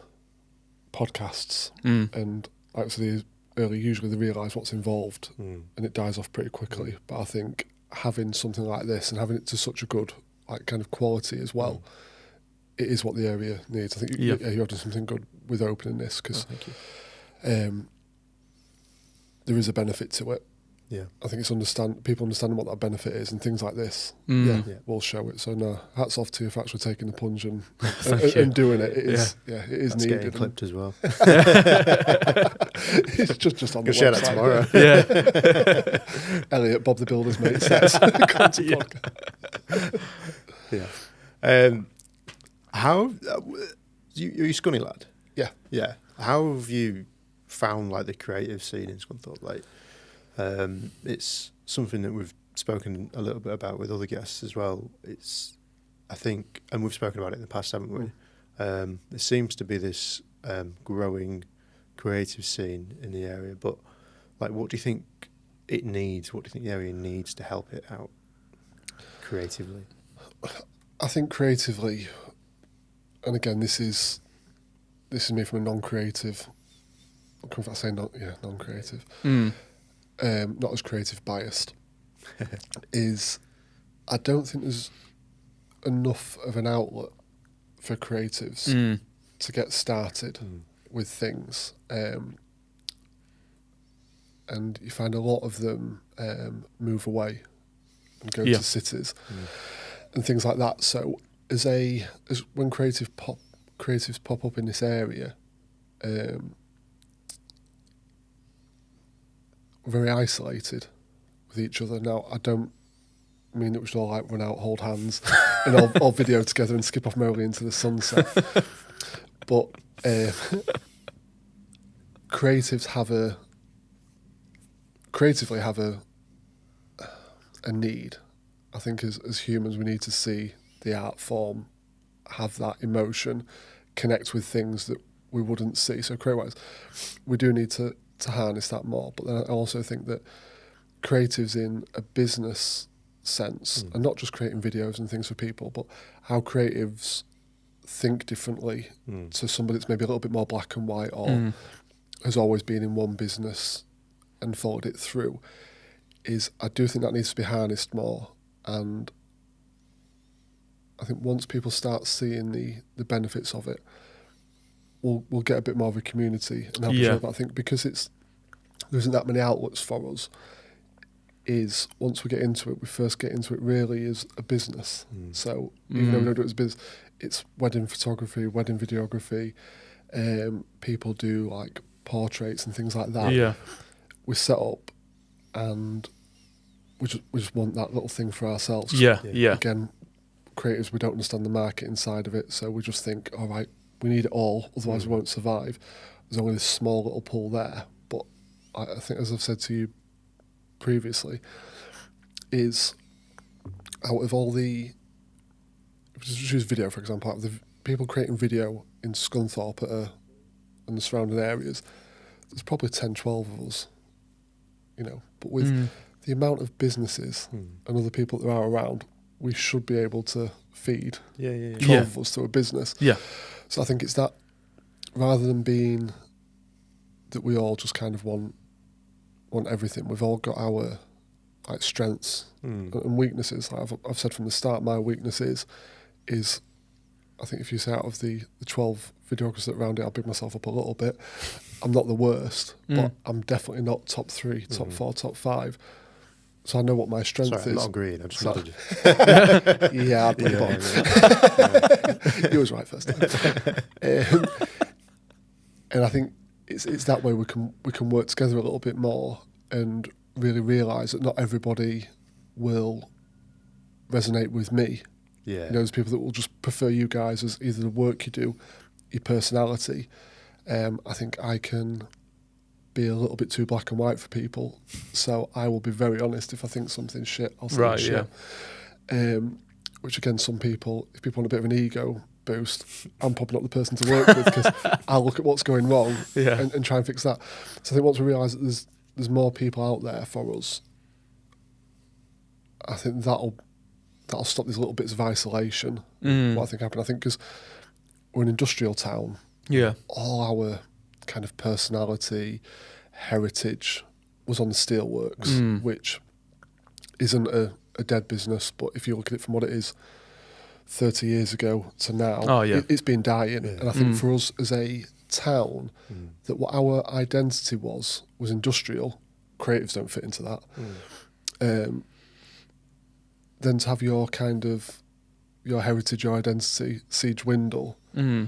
[SPEAKER 2] podcasts, and actually early, usually they realise what's involved, and it dies off pretty quickly. But I think having something like this and having it to such a good kind of quality as well, it is what the area needs. I think you're doing something good with opening this, because there is a benefit to it.
[SPEAKER 1] Yeah.
[SPEAKER 2] I think it's people understanding what that benefit is, and things like this.
[SPEAKER 3] Mm.
[SPEAKER 1] Yeah.
[SPEAKER 2] Will show it. So no, hats off to you for actually taking the plunge and
[SPEAKER 3] Thank you.
[SPEAKER 2] and doing it. It is it is
[SPEAKER 1] That's
[SPEAKER 2] needed.
[SPEAKER 1] getting clipped as well.
[SPEAKER 2] It's just on the
[SPEAKER 1] We'll share that
[SPEAKER 2] website.
[SPEAKER 1] tomorrow.
[SPEAKER 3] Yeah.
[SPEAKER 2] Elliot, Bob the Builder's mate says. Come to podcast.
[SPEAKER 1] Yeah. How you're a Scunny lad?
[SPEAKER 2] Yeah.
[SPEAKER 1] Yeah. How have you found like the creative scene in Scunthorpe? Like, it's something that we've spoken a little bit about with other guests as well. It's, I think, and we've spoken about it in the past, haven't we? There seems to be this growing creative scene in the area, but like, what do you think it needs? What do you think the area needs to help it out creatively?
[SPEAKER 2] I think creatively, and again, this is me from a non-creative. If I say non-creative, not as creative biased, is I don't think there's enough of an outlet for creatives to get started with things, and you find a lot of them move away and go to cities and things like that. So as when creatives pop up in this area, very isolated with each other. Now, I don't mean that we should all like run out, hold hands, and all video together and skip off merrily into the sunset. But creatively have a need. I think as humans, we need to see the art form have that emotion, connect with things that we wouldn't see. So creative-wise, we do need to harness that more. But then I also think that creatives in a business sense, and not just creating videos and things for people, but how creatives think differently to somebody that's maybe a little bit more black and white, or has always been in one business and followed it through, is I do think that needs to be harnessed more. And I think once people start seeing the benefits of it, we'll get a bit more of a community and help each other. But I think because there isn't that many outlets for us, is once we get into it, we first get into it really as a business. So even though we don't do it as a business, it's wedding photography, wedding videography. People do like portraits and things like that.
[SPEAKER 3] Yeah.
[SPEAKER 2] We set up and we just want that little thing for ourselves.
[SPEAKER 3] Yeah.
[SPEAKER 2] Again, creators, we don't understand the market inside of it, so we just think, all right, we need it all, otherwise we won't survive. There's only this small little pool there. But I think, as I've said to you previously, is out of all the, just use video for example, out of the people creating video in Scunthorpe and the surrounding areas, there's probably 10, 12 of us, but with the amount of businesses and other people that there are around, we should be able to feed 12 of us to a business.
[SPEAKER 3] Yeah.
[SPEAKER 2] So I think it's that, rather than being that we all just kind of want everything, we've all got our like strengths and weaknesses. Like I've said from the start, my weakness is I think if you say out of the 12 videographers that are around it, I'll big myself up a little bit. I'm not the worst, but I'm definitely not top 3, top 4, top 5. So I know what my strength is.
[SPEAKER 1] I'm not agreeing. I just nodded you.
[SPEAKER 2] Yeah, I'd put the ball. You was right first time. And I think it's that way we can work together a little bit more and really realise that not everybody will resonate with me.
[SPEAKER 1] Yeah.
[SPEAKER 2] There's people that will just prefer you guys as either the work you do, your personality. I think I can be a little bit too black and white for people, so I will be very honest. If I think something's shit, I'll say it's shit. Which again, some people, if people want a bit of an ego boost, I'm probably not the person to work with, because I'll look at what's going wrong and try and fix that. So I think once we realise that there's more people out there for us, I think that'll stop these little bits of isolation. What I think happened, I think, because we're an industrial town.
[SPEAKER 3] Yeah.
[SPEAKER 2] All our kind of personality, heritage was on the steelworks, which isn't a dead business, but if you look at it from what it is 30 years ago to now, it's been dying. And I think for us as a town, that what our identity was industrial, creatives don't fit into that. Then to have your kind of your heritage, your identity see dwindle, you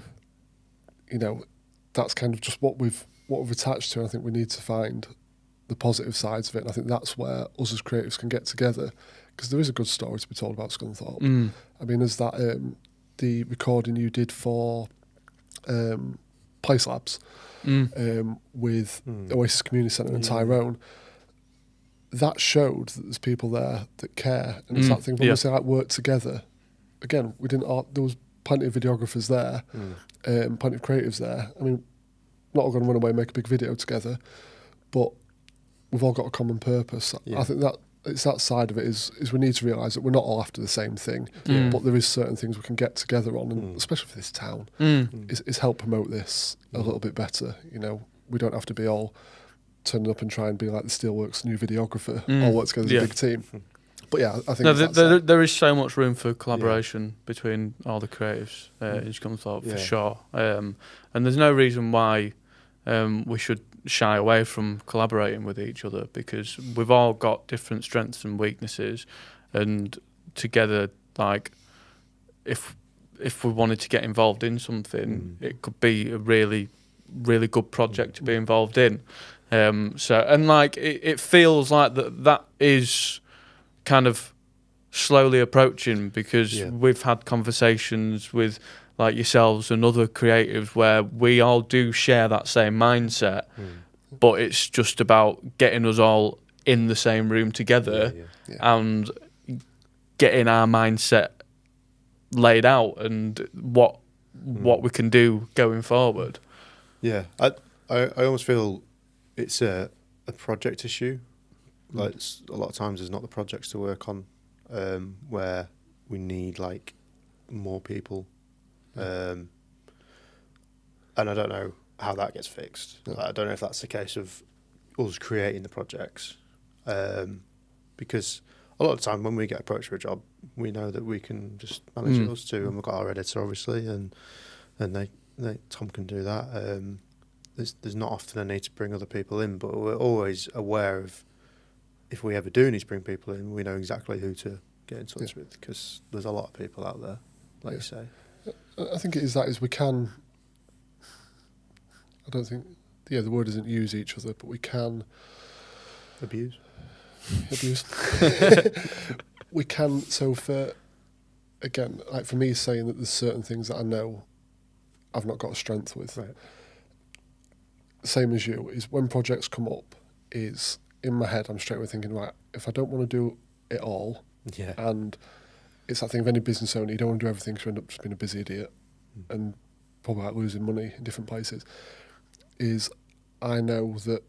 [SPEAKER 2] know, that's kind of just what we've attached to. And I think we need to find the positive sides of it. And I think that's where us as creatives can get together, because there is a good story to be told about Scunthorpe. I mean, as that the recording you did for Place Labs with Oasis Community Centre and Tyrone, that showed that there's people there that care. And it's that thing when we say like work together. Again, there was plenty of videographers there, plenty of creatives there. I mean, not all going to run away and make a big video together, but we've all got a common purpose. I think that it's that side of it is we need to realise that we're not all after the same thing, but there is certain things we can get together on, and especially for this town, is help promote this a little bit better. You know, we don't have to be all turning up and try and be like the Steelworks new videographer, all work together as a big team. But yeah, I think
[SPEAKER 3] there is so much room for collaboration between all the creatives in Scunthorpe for sure, and there's no reason why we should shy away from collaborating with each other, because we've all got different strengths and weaknesses, and together, like if we wanted to get involved in something, it could be a really good project to be involved in. So and like it feels like that is kind of slowly approaching, because we've had conversations with like yourselves and other creatives where we all do share that same mindset, but it's just about getting us all in the same room together and getting our mindset laid out and what we can do going forward.
[SPEAKER 1] Yeah, I almost feel it's a project issue. Like a lot of times there's not the projects to work on, where we need like more people, and I don't know how that gets fixed. Like, I don't know if that's the case of us creating the projects, because a lot of the time when we get approached for a job, we know that we can just manage those two, and we've got our editor obviously, and Tom can do that. There's not often a need to bring other people in, but we're always aware of, if we ever do need to bring people in, we know exactly who to get in touch with, because there's a lot of people out there, like you say.
[SPEAKER 2] I think it is we can, I don't think, the word isn't use each other, but we can...
[SPEAKER 1] Abuse.
[SPEAKER 2] We can, so for, again, like for me saying that there's certain things that I know I've not got a strength with.
[SPEAKER 1] Right.
[SPEAKER 2] Same as you, is when projects come up, is in my head I'm straight away thinking, right, if I don't want to do it all, and it's that thing of any business owner, you don't want to do everything because you end up just being a busy idiot and probably like losing money in different places, is I know that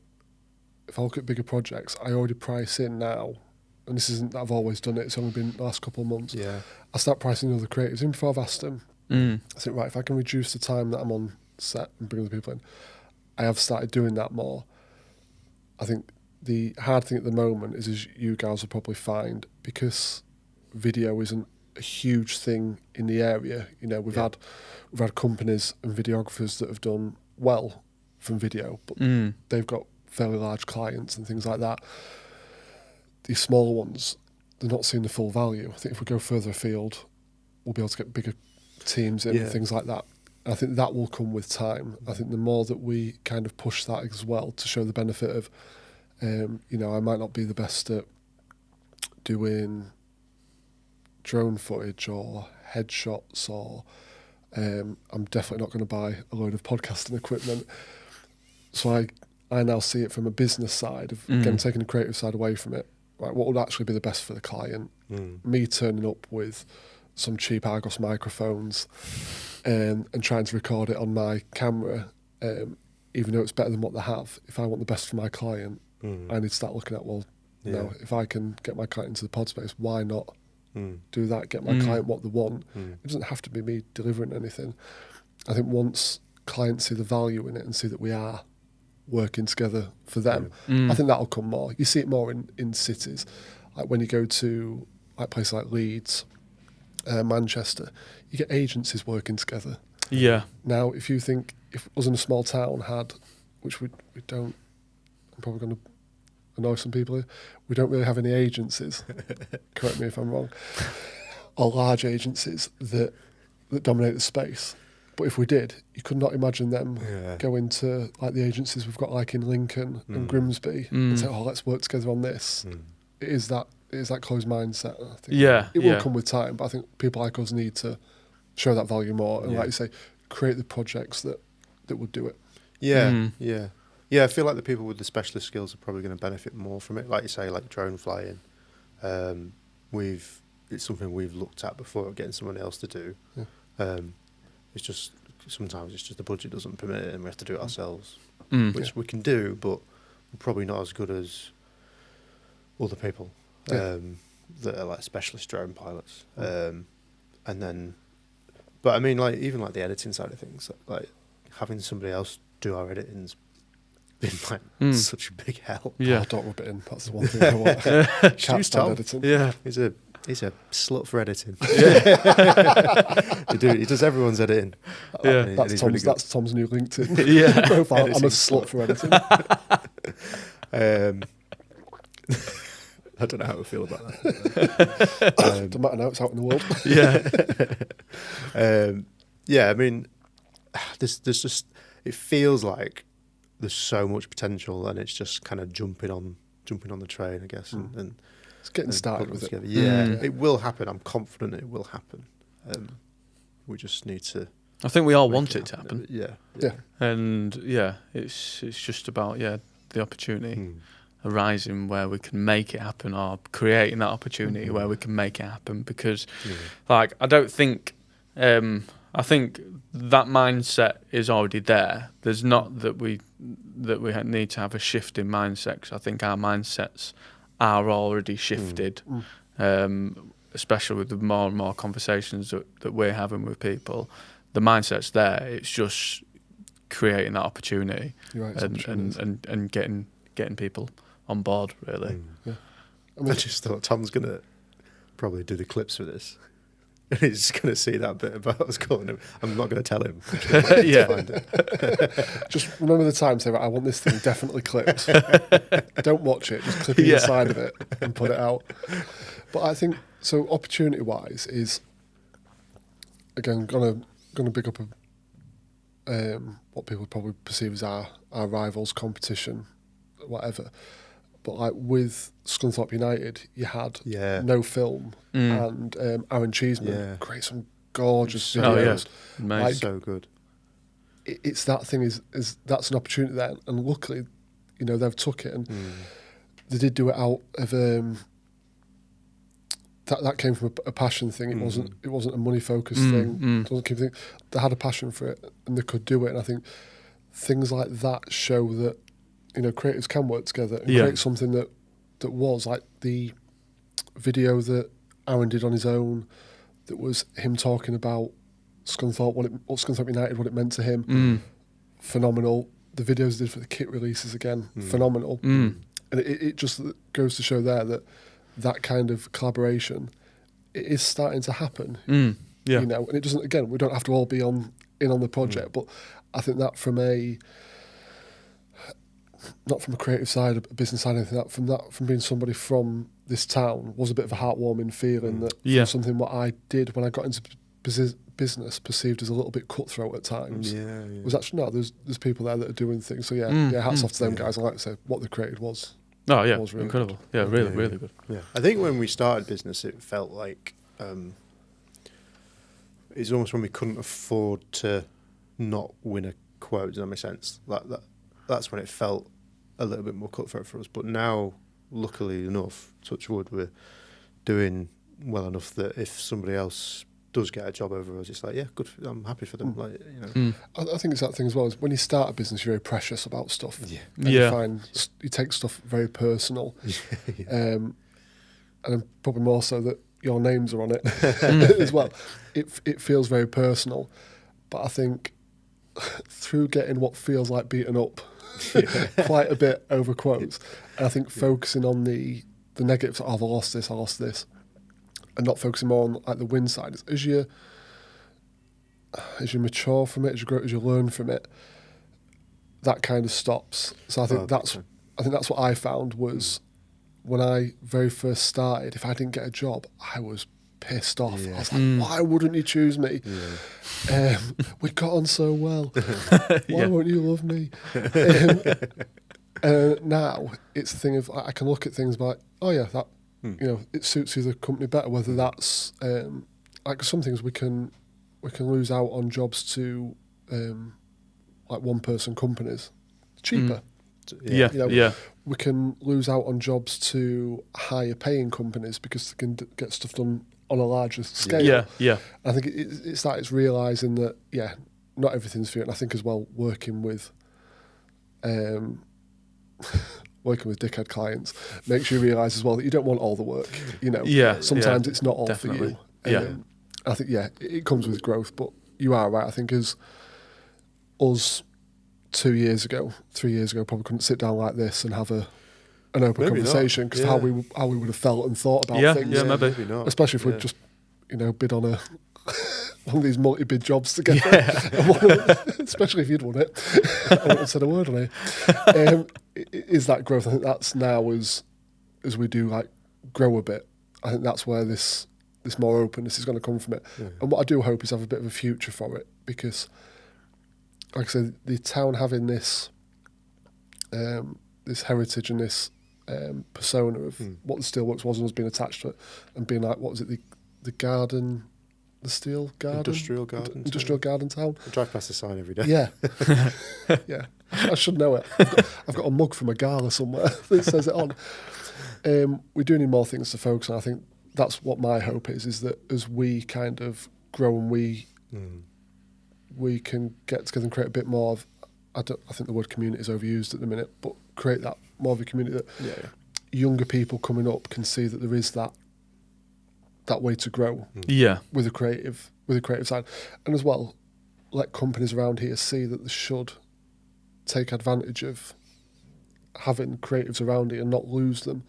[SPEAKER 2] if I look at bigger projects, I already price in now, and this isn't that I've always done it, it's only been the last couple of months, I start pricing other creatives, even before I've asked them, I think, right, if I can reduce the time that I'm on set and bring other people in, I have started doing that more. I think the hard thing at the moment is, as you guys will probably find, because video isn't a huge thing in the area. You know, we've had companies and videographers that have done well from video, but they've got fairly large clients and things like that. These smaller ones, they're not seeing the full value. I think if we go further afield, we'll be able to get bigger teams in and things like that. I think that will come with time. I think the more that we kind of push that as well to show the benefit of, you know, I might not be the best at doing drone footage or headshots, or I'm definitely not going to buy a load of podcasting equipment. So I now see it from a business side of, again, taking the creative side away from it. Right, what would actually be the best for the client? Me turning up with some cheap Argos microphones and trying to record it on my camera, even though it's better than what they have. If I want the best for my client, I need to start looking at, well, you know, if I can get my client into the pod space, why not do that, get my client what they want? It doesn't have to be me delivering anything. I think once clients see the value in it and see that we are working together for them, I think that'll come more. You see it more in cities. Like when you go to like places like Leeds, Manchester, you get agencies working together.
[SPEAKER 3] Yeah.
[SPEAKER 2] Now, if you think, if us in a small town had, which we don't, I'm probably going to annoy some people here. We don't really have any agencies, correct me if I'm wrong, or large agencies that dominate the space. But if we did, you could not imagine them going to like the agencies we've got like in Lincoln and Grimsby and say, "Oh, let's work together on this." It is that closed mindset. I think it will come with time, but I think people like us need to show that value more and, like you say, create the projects that would do it.
[SPEAKER 1] Yeah, I feel like the people with the specialist skills are probably going to benefit more from it. Like you say, like drone flying. It's something we've looked at before, getting someone else to do. Yeah. It's just sometimes it's just the budget doesn't permit it, and we have to do it ourselves, which we can do, but we're probably not as good as other people that are like specialist drone pilots. And then, but I mean, like even like the editing side of things, like having somebody else do our editing's been like such a big help.
[SPEAKER 2] Yeah, oh, don't rub it in. That's the one thing I want. Can't stand editing.
[SPEAKER 1] Yeah, he's a slut for editing. Yeah. He does everyone's editing.
[SPEAKER 2] Yeah, that's Tom's new LinkedIn
[SPEAKER 3] yeah.
[SPEAKER 2] profile. I'm a slut for editing.
[SPEAKER 1] I don't know how I feel about that.
[SPEAKER 2] Doesn't matter now, it's out in the world.
[SPEAKER 1] Yeah. I mean, there's just, it feels like there's so much potential, and it's just kind of jumping on the train, I guess, and
[SPEAKER 2] it's getting started with it.
[SPEAKER 1] Yeah, it will happen. I'm confident it will happen. We just need to.
[SPEAKER 3] I think we all want it to happen.
[SPEAKER 1] Yeah.
[SPEAKER 3] And it's just about the opportunity arising where we can make it happen, or creating that opportunity where we can make it happen. Because, like, I don't think. I think that mindset is already there. There's not that we need to have a shift in mindset, because I think our mindsets are already shifted, especially with the more and more conversations that we're having with people. The mindset's there. It's just creating that opportunity, and getting people on board, really.
[SPEAKER 2] Yeah.
[SPEAKER 1] I just thought Tom's going to probably do the clips for this. He's going to see that bit about us calling him. I'm not going to tell him.
[SPEAKER 2] Just remember the time, say, right, I want this thing definitely clipped. Don't watch it, just clip the side of it and put it out. But I think, so opportunity-wise is, again, going to big up what people would probably perceive as our rivals, competition, whatever. But like with Scunthorpe United, you had no film and Aaron Cheeseman create some gorgeous videos.
[SPEAKER 3] Oh, yeah.
[SPEAKER 1] Like, so good.
[SPEAKER 2] It's that thing is that's an opportunity there, and luckily, they've took it, and they did do it out of that came from a passion thing. It wasn't a money focused thing. It wasn't keep thinking. They had a passion for it, and they could do it. And I think things like that show that creatives can work together and create something that was like the video that Aaron did on his own. That was him talking about Scunthorpe, what Scunthorpe United, what it meant to him. Phenomenal. The videos he did for the kit releases again, phenomenal. And it just goes to show there that kind of collaboration, it is starting to happen. And it doesn't. Again, we don't have to all be in on the project, but I think that from not from a creative side, a business side, anything like that, from being somebody from this town, was a bit of a heartwarming feeling that something what I did when I got into business perceived as a little bit cutthroat at times. Was actually there's people there that are doing things. So hats off to them guys. I like to say what they created was.
[SPEAKER 3] Oh yeah,
[SPEAKER 2] was really
[SPEAKER 3] incredible.
[SPEAKER 2] Good.
[SPEAKER 3] Yeah, really, really good.
[SPEAKER 1] Yeah, I think when we started business, it felt like it's almost when we couldn't afford to not win a quote. Does that make sense? Like that. That's when it felt a little bit more cutthroat for us. But now, luckily enough, touch wood, we're doing well enough that if somebody else does get a job over us, it's like, good. I'm happy for them. Like,
[SPEAKER 2] I think it's that thing as well. Is when you start a business, you're very precious about stuff. And you take stuff very personal. And probably more so that your names are on it as well. It feels very personal, but I think through getting what feels like beaten up quite a bit over quotes, and I think focusing on the negatives, I lost this, and not focusing more on like the win side. As you mature from it, as you grow, as you learn from it, that kind of stops. So I think I think that's what I found was when I very first started, if I didn't get a job, I was pissed off.
[SPEAKER 1] Yeah.
[SPEAKER 2] I was like, why wouldn't you choose me?
[SPEAKER 1] Yeah.
[SPEAKER 2] We got on so well. Why
[SPEAKER 3] Yeah.
[SPEAKER 2] won't you love me? Now it's the thing of I can look at things like, oh yeah, that it suits you the company better. Whether that's like some things we can lose out on jobs to like one person companies cheaper.
[SPEAKER 3] Yeah.
[SPEAKER 2] You know,
[SPEAKER 3] Yeah.
[SPEAKER 2] We can lose out on jobs to higher paying companies because they can get stuff done on a larger scale.
[SPEAKER 3] Yeah. Yeah.
[SPEAKER 2] I think it's realising that not everything's for you. And I think as well working with dickhead clients makes you realise as well that you don't want all the work.
[SPEAKER 3] Yeah,
[SPEAKER 2] Sometimes it's not all
[SPEAKER 3] definitely.
[SPEAKER 2] for you.
[SPEAKER 3] Yeah.
[SPEAKER 2] I think it comes with growth, but you are right. I think as us 2 years ago, 3 years ago, probably couldn't sit down like this and have an open
[SPEAKER 1] Maybe
[SPEAKER 2] conversation because how we would have felt and thought about
[SPEAKER 3] Yeah,
[SPEAKER 2] things.
[SPEAKER 3] yeah, maybe
[SPEAKER 1] not.
[SPEAKER 2] Especially if we'd just bid on one of these multi-bid jobs together. Especially if you'd won it. I wouldn't have said a word on it. Is that growth? I think that's now as we do like grow a bit. I think that's where this more openness is going to come from it. Yeah. And what I do hope is have a bit of a future for it because, like I said, the town having this this heritage and this persona of what the steelworks was and us being attached to it and being like, what was it, the garden, the steel garden?
[SPEAKER 1] Industrial garden.
[SPEAKER 2] Industrial garden town.
[SPEAKER 1] I drive past the sign every day.
[SPEAKER 2] Yeah. Yeah. I should know it. I've got a mug from a gala somewhere that says it on. We do need more things to focus on. I think that's what my hope is that as we kind of grow and we can get together and create a bit more of, I think the word community is overused at the minute, but create that more of a community that younger people coming up can see that there is that way to grow with a creative side. And as well, let companies around here see that they should take advantage of having creatives around here and not lose them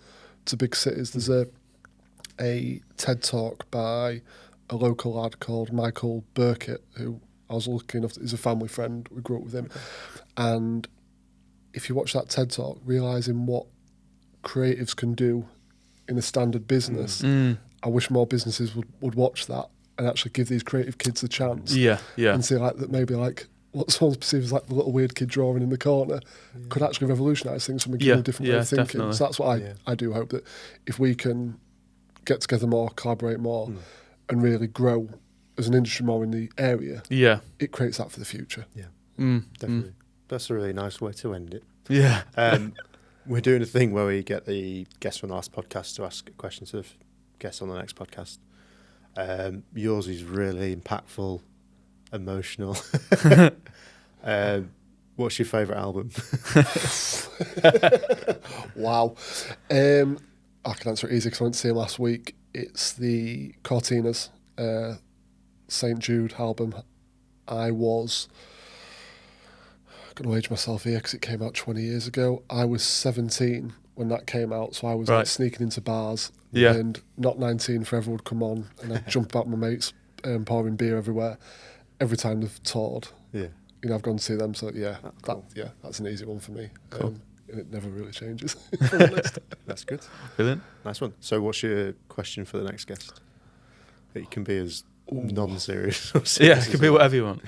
[SPEAKER 2] to big cities. There's a TED talk by a local lad called Michael Burkitt, who I was lucky enough, he's a family friend, we grew up with him. And if you watch that TED talk, realising what creatives can do in a standard business, I wish more businesses would watch that and actually give these creative kids a chance.
[SPEAKER 3] Yeah.
[SPEAKER 2] And see like that maybe like what someone perceives as like the little weird kid drawing in the corner could actually revolutionise things from a different way of thinking.
[SPEAKER 3] Definitely.
[SPEAKER 2] So that's what I do hope, that if we can get together more, collaborate more and really grow as an industry more in the area, it creates that for the future.
[SPEAKER 1] Yeah, definitely. That's a really nice way to end it.
[SPEAKER 3] Yeah.
[SPEAKER 1] We're doing a thing where we get the guests from the last podcast to ask questions to the guests on the next podcast. Yours is really impactful, emotional. What's your favourite album?
[SPEAKER 2] Wow. I can answer it easy because I went to see him last week. It's the Cortinas St. Jude album. I was going to age myself here because it came out 20 years ago. I was 17 when that came out, so I was like sneaking into bars and Not 19 Forever would come on and I'd jump about my mates pouring beer everywhere every time they've toured.
[SPEAKER 1] Yeah.
[SPEAKER 2] I've gone to see them, so
[SPEAKER 1] cool.
[SPEAKER 2] that's an easy one for me.
[SPEAKER 3] Cool.
[SPEAKER 2] And it never really changes.
[SPEAKER 1] That's good.
[SPEAKER 3] Brilliant.
[SPEAKER 1] Nice one. So what's your question for the next guest? It can be as non-serious or serious.
[SPEAKER 3] Yeah, it can be whatever you want.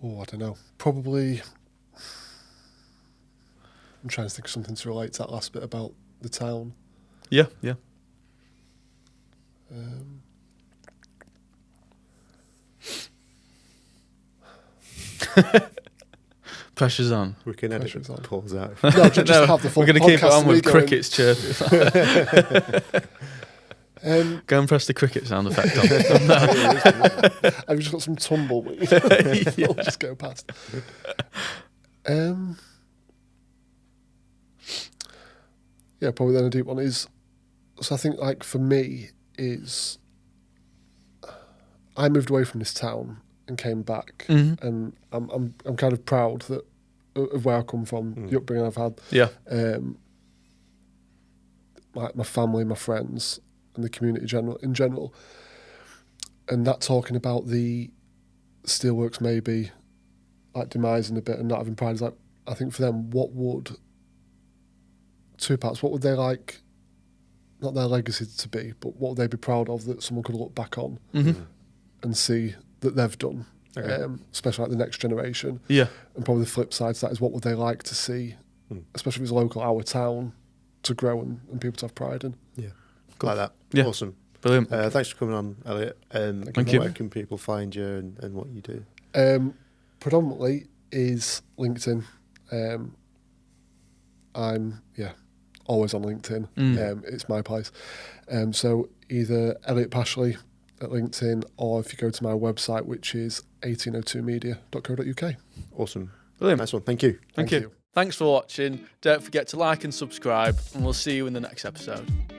[SPEAKER 2] I don't know. Probably, I'm trying to think of something to relate to that last bit about the town.
[SPEAKER 3] Yeah. Pressure's on.
[SPEAKER 1] We can edit
[SPEAKER 2] Pressure's on.
[SPEAKER 1] pause out.
[SPEAKER 2] No, just have the full
[SPEAKER 3] we're going to keep it on with
[SPEAKER 2] going.
[SPEAKER 3] crickets chirping. Go and press the cricket sound effect on.
[SPEAKER 2] I've just got some tumbleweed. I'll just go past. Probably then a deep one is. So I think, like for me, is I moved away from this town and came back, and I'm kind of proud of where I come from, the upbringing I've had.
[SPEAKER 3] Yeah.
[SPEAKER 2] My family, my friends, and the community in general, and that talking about the steelworks maybe like demising a bit and not having pride is like, I think for them, what would they like, not their legacy to be, but what would they be proud of that someone could look back on and see that they've done, especially like the next generation.
[SPEAKER 3] Yeah.
[SPEAKER 2] And probably the flip side to that is what would they like to see, especially if it's local, our town, to grow and people to have pride in.
[SPEAKER 1] Yeah, like that.
[SPEAKER 3] Yeah.
[SPEAKER 1] Awesome.
[SPEAKER 3] Brilliant.
[SPEAKER 1] Thanks for coming on, Elliot.
[SPEAKER 3] Thank you.
[SPEAKER 1] Where can people find you and what you do?
[SPEAKER 2] Predominantly is LinkedIn. I'm always on LinkedIn. It's my place. So either Elliot Pashely at LinkedIn, or if you go to my website, which is 1802media.co.uk.
[SPEAKER 1] Awesome.
[SPEAKER 3] Brilliant.
[SPEAKER 1] Nice one. Thank you.
[SPEAKER 3] Thank you. Thanks for watching. Don't forget to like and subscribe, and we'll see you in the next episode.